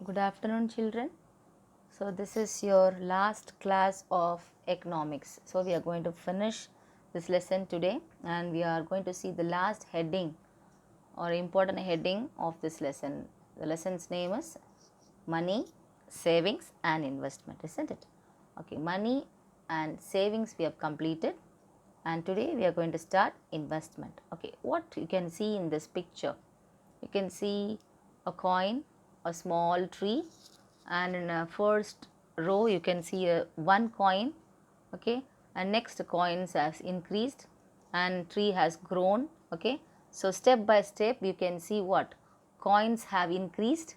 Good afternoon, children. So, this is your last class of economics. So, we are going to finish this lesson today and we are going to see the last heading or important heading of this lesson. The lesson's name is money, savings, and investment, isn't it? Okay, money and savings we have completed, and today we are going to start investment. Okay, what you can see in this picture? You can see a coin, a small tree, and in the first row you can see a one coin. Okay, and next coins has increased and tree has grown. Okay, so step by step you can see what coins have increased,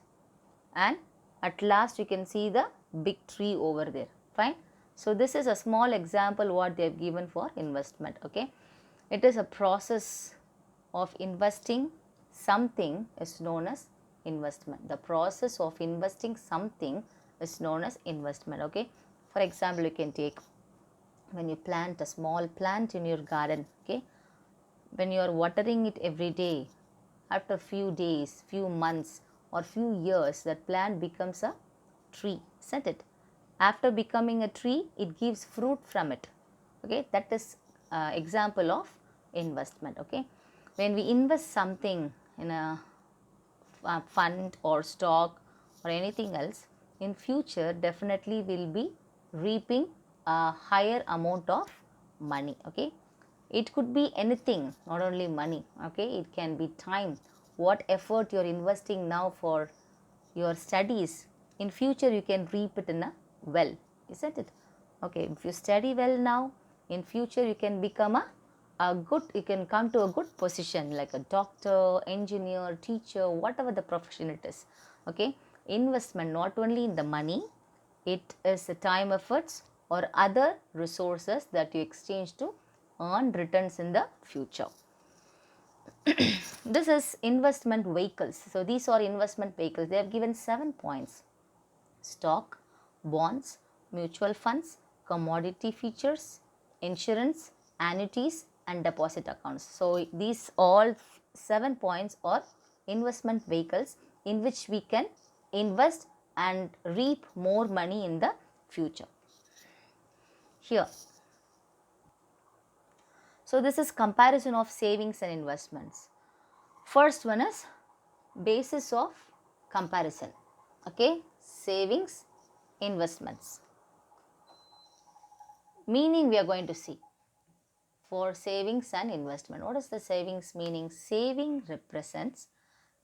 and at last you can see the big tree over there. Fine. So this is a small example what they have given for investment. Okay, it is a process of investing something is known as investment. The process of investing something is known as investment. Okay, for example, you can take when you plant a small plant in your garden. Okay, when you are watering it every day, after few days, few months, or few years, that plant becomes a tree, isn't it? After becoming a tree, it gives fruit from it. Okay, that is example of investment. Okay, when we invest something in a fund or stock or anything else, in future definitely will be reaping a higher amount of money. Okay, it could be anything, not only money. Okay, it can be time, what effort you are investing now for your studies, in future you can reap it in a well, isn't it? Okay, if you study well now, in future you can become a good, you can come to a good position like a doctor, engineer, teacher, whatever the profession it is. Okay, investment not only in the money, it is the time, efforts, or other resources that you exchange to earn returns in the future. This is investment vehicles. So these are investment vehicles. They have given 7 points: stock, bonds, mutual funds, commodity futures, insurance, annuities, and deposit accounts. So these all 7 points are investment vehicles in which we can invest and reap more money in the future. Here, so this is comparison of savings and investments. First one is basis of comparison. Okay, savings, investments. Meaning we are going to see for savings and investment. What is the savings meaning? Saving represents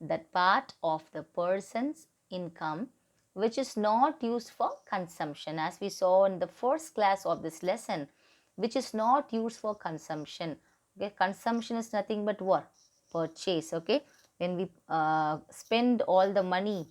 that part of the person's income which is not used for consumption, as we saw in the first class of this lesson, which is not used for consumption. Okay, consumption is nothing but what? Purchase. Okay, when we spend all the money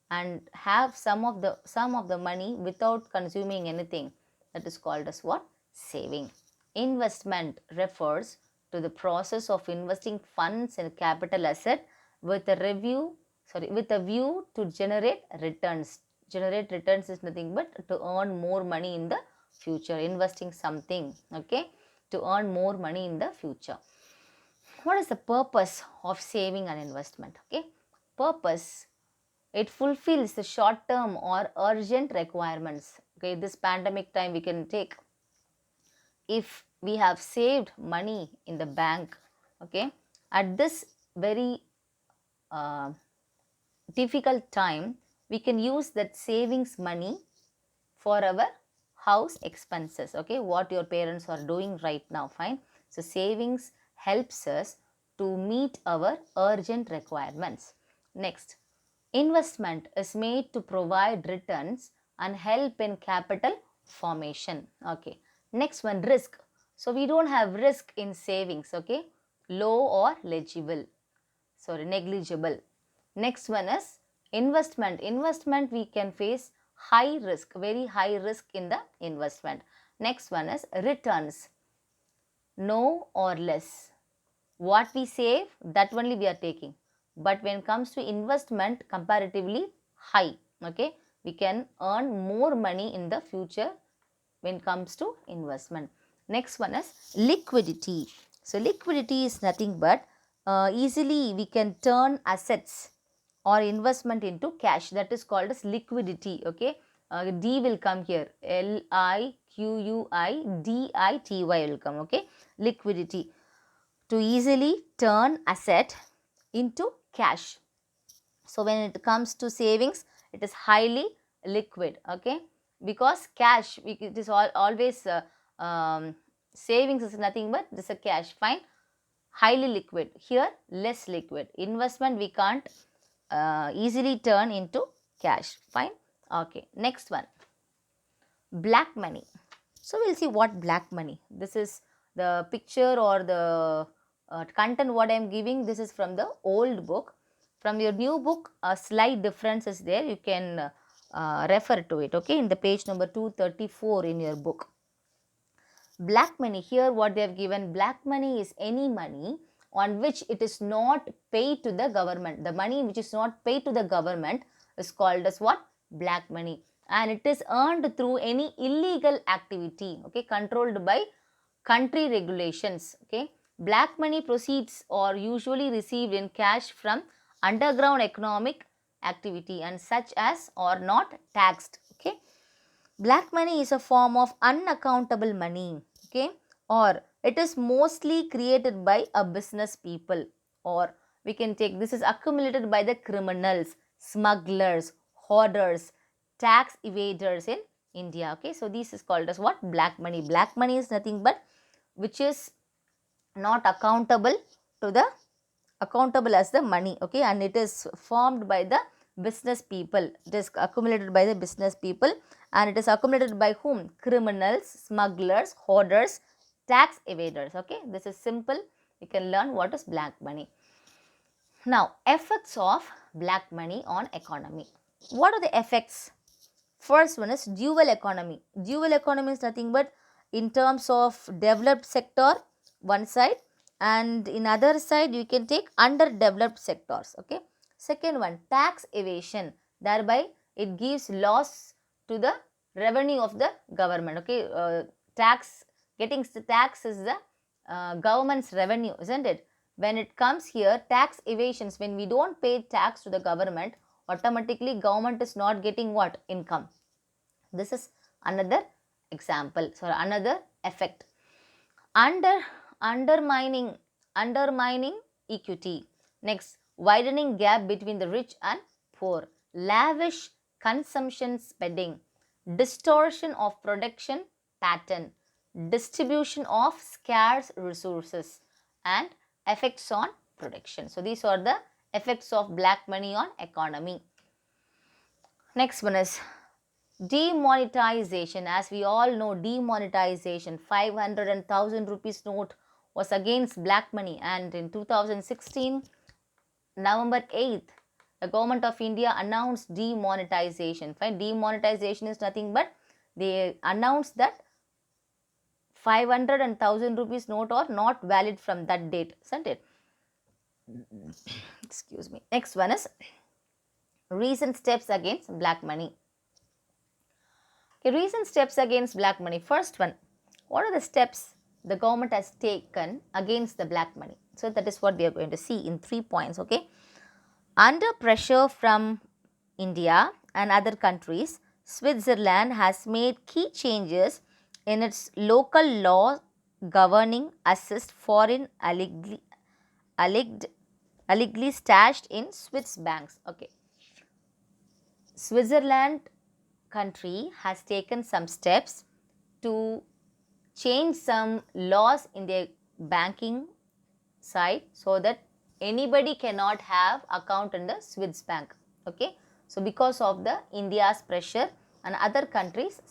and have some of the money without consuming anything, that is called as what? Saving. Investment refers to the process of investing funds in capital asset with a view to generate returns. Generate returns is nothing but to earn more money in the future. Investing something, okay, to earn more money in the future. What is the purpose of saving and investment? Okay, purpose, it fulfills the short term or urgent requirements. Okay, this pandemic time we can take, if we have saved money in the bank, okay, at this very uh, difficult time, we can use that savings money for our house expenses. Okay, what your parents are doing right now. Fine. So savings helps us to meet our urgent requirements. Next, investment is made to provide returns and help in capital formation. Okay, next one, risk. So we don't have risk in savings. Okay, low or negligible. Next one is investment. Investment we can face high risk, very high risk in the investment. Next one is returns, no or less. What we save, that only we are taking. But when it comes to investment, comparatively high. Okay, we can earn more money in the future when it comes to investment. Next one is liquidity. So liquidity is nothing but easily we can turn assets or investment into cash, that is called as liquidity. Okay, D will come here, liquidity will come. Okay, liquidity, to easily turn asset into cash. So when it comes to savings, it is highly liquid. Okay, because cash, it is always savings is nothing but this is a cash. Fine, highly liquid. Here less liquid. Investment we can't easily turn into cash. Fine. Okay, next one, black money. So we'll see what black money. This is the picture or the content what I am giving. This is from the old book. From your new book, a slight difference is there. You can refer to it. Okay, in the page number 234 in your book. Black money, here what they have given, black money is any money on which it is not paid to the government. The money which is not paid to the government is called as what? Black money. And it is earned through any illegal activity, okay, controlled by country regulations. Okay, black money proceeds are usually received in cash from underground economic activity and such as are not taxed. Okay, black money is a form of unaccountable money. Okay, or it is mostly created by a business people, or we can take this is accumulated by the criminals, smugglers, hoarders, tax evaders in India. Okay, so this is called as what? Black money. Black money is nothing but which is not accountable to the accountable as the money. Okay, and it is formed by the business people. It is accumulated by the business people, and it is accumulated by whom? Criminals, smugglers, hoarders, tax evaders. Okay, this is simple. You can learn what is black money. Now, effects of black money on economy. What are the effects? First one is dual economy. Dual economy is nothing but in terms of developed sector one side, and in other side you can take underdeveloped sectors. Okay. Second one, tax evasion, thereby it gives loss to the revenue of the government. Okay, getting tax is the government's revenue, isn't it? When it comes here, tax evasions, when we don't pay tax to the government, automatically government is not getting what? Income. This is another example, so another effect. Undermining equity. Next, widening gap between the rich and poor. Lavish consumption spending. Distortion of production pattern. Distribution of scarce resources and effects on production. So these are the effects of black money on economy. Next one is demonetization. As we all know, demonetization, 500 and 1000 rupees note was against black money, and in 2016 November 8th the government of India announced demonetization. Fine, demonetization is nothing but they announced that 500 and 1000 rupees note are not valid from that date, isn't it? Excuse me. Next one is recent steps against black money. Okay, recent steps against black money. First one, what are the steps the government has taken against the black money? So that is what we are going to see in 3 points. Okay, under pressure from India and other countries, Switzerland has made key changes in its local law governing assessed foreign allegedly stashed in Swiss banks. Okay, Switzerland country has taken some steps to change some laws in their banking side so that anybody cannot have account in the Swiss bank. Okay, so because of the India's pressure and other countries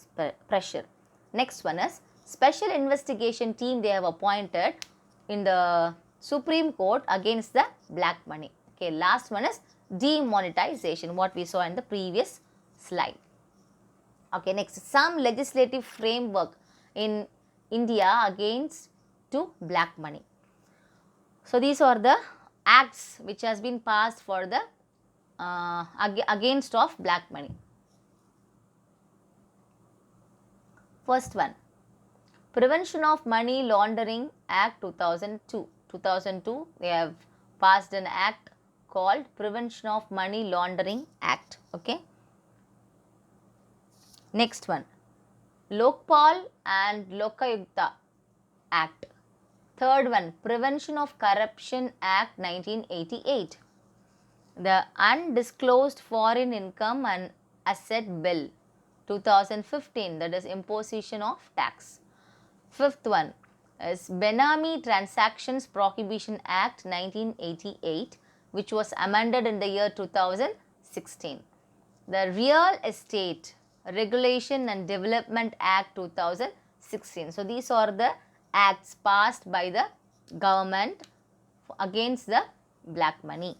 pressure. Next one is special investigation team they have appointed in the Supreme Court against the black money. Okay, last one is demonetization, what we saw in the previous slide. Okay, next, some legislative framework in India against to black money. So these are the acts which has been passed for the against of black money. First one, Prevention of Money Laundering Act 2002. 2002 they have passed an act called Prevention of Money Laundering Act. Okay. Next one, Lokpal and Lokayukta Act. Third one, Prevention of Corruption Act 1988. The Undisclosed Foreign Income and Asset Bill 2015, that is imposition of tax. Fifth one is Benami Transactions Prohibition Act 1988, which was amended in the year 2016. The Real Estate Regulation and Development Act 2016. So these are the acts passed by the government against the black money.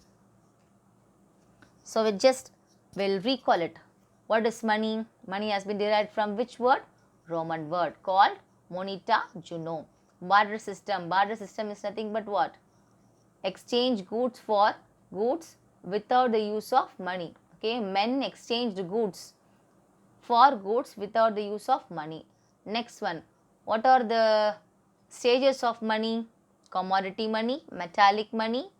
So we just will recall it. What is money? Money has been derived from which word? Roman word called moneta juno. Barter system. Barter system is nothing but what? Exchange goods for goods without the use of money. Okay, men exchanged goods for goods without the use of money. Next one, what are the stages of money? Commodity money, metallic money,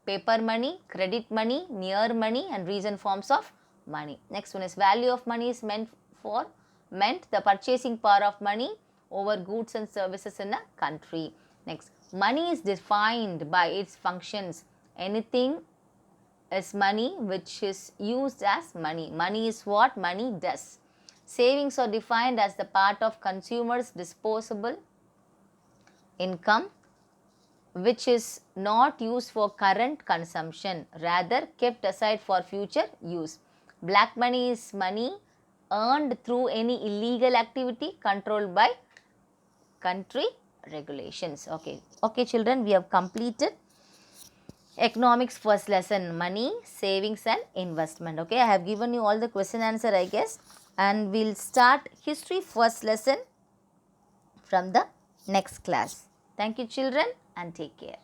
paper money, credit money, near money, and recent forms of money. Next one is value of money is meant the purchasing power of money over goods and services in a country. Next, money is defined by its functions. Anything is money which is used as money. Money is what money does. Savings are defined as the part of consumers' disposable income which is not used for current consumption, rather kept aside for future use. Black money is money earned through any illegal activity controlled by country regulations. Okay children, we have completed economics first lesson, money, savings and investment. Okay, I have given you all the question answer, I guess, and we'll start history first lesson from the next class. Thank you children and take care.